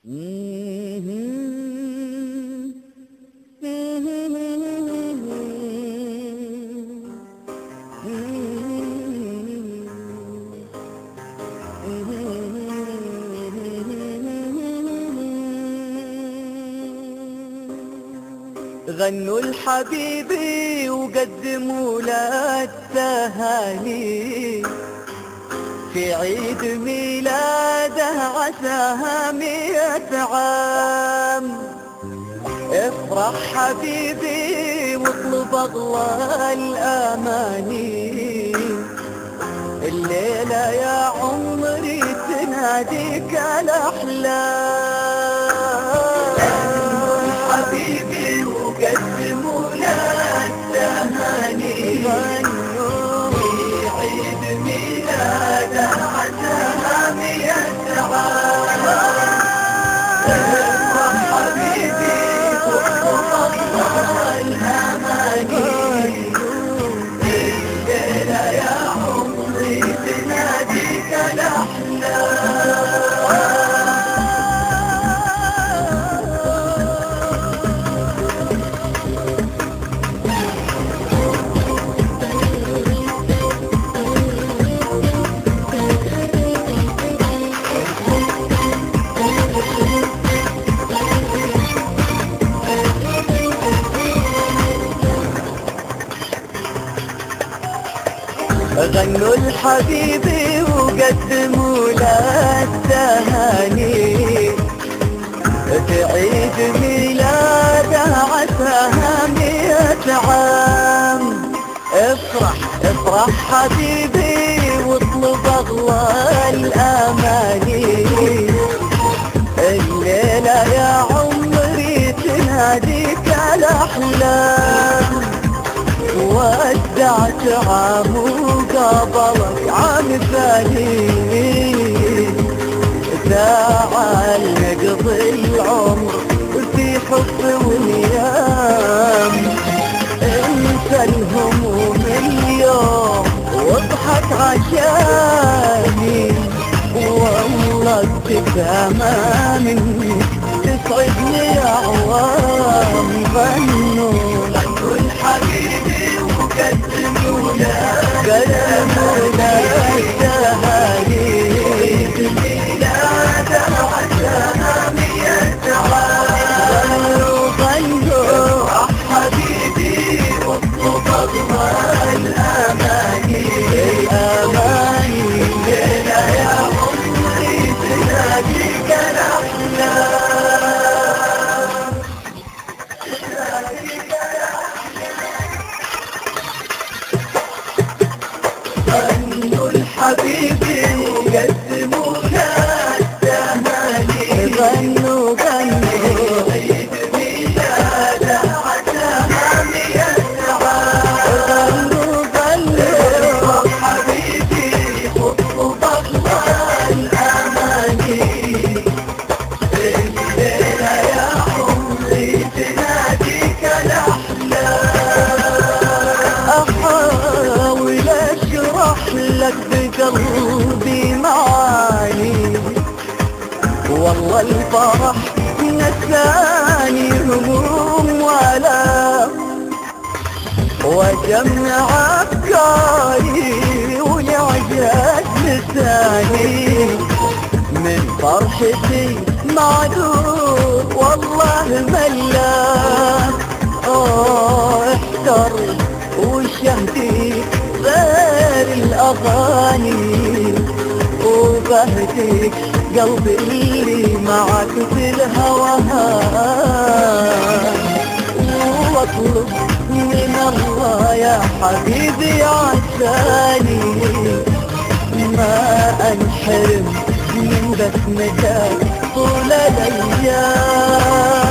غنوا لحبيبي وقدموا له التهاني في عيد ميلاده عساها 100 عام. افرح حبيبي واطلب اغلى الاماني، الليلة يا عمري تناديك الاحلام. حبيبي وقدموا له التهاني في عيد ميلاده عساها 100 عام. افرح حبيبي واطلب اغلى الاماني، الليلة يا عمري تناديك الاحلام. غنوا لحبيبي وقدموا له التهاني في عيد ميلاده عساها 100 عام. افرح حبيبي واطلب اغلى الاماني، الليلة يا عمري تناديك الاحلام. ودعت عام وقابلك عام ثاني، تعال نقضي العمر في حب ونيام. انسى الهموم اليوم واضحك عشاني، والله ابتسامة مني تسعدني اعوام. غنوا الحبيبي وقدموا له التهاني، عيد ميلاده عساها 100 عام. غنوا حبيبي واطلب اغلى الاماني، الليلة يا عمري تناديك الاحلام. غنوا الحبيبي وقدموا له التهاني، غنوا عيد ميلاده عساها 100 عام. غنوا حبيبي واطلب اغلى الاماني، الليلة يا عمري تناديك الاحلام. احاول اشرح لك بقلبي معاني، والله الفرح نساني هموم والام. وجمع افكاري ونعجز لساني، من فرحتي معذور والله ملام. احترت وشهدي غير الاغاني، وبهديك قلبي اللي معك في الهوهان. واطلب من الله يا حبيبي عساني، ما انحرم من بسمتك طول الايام.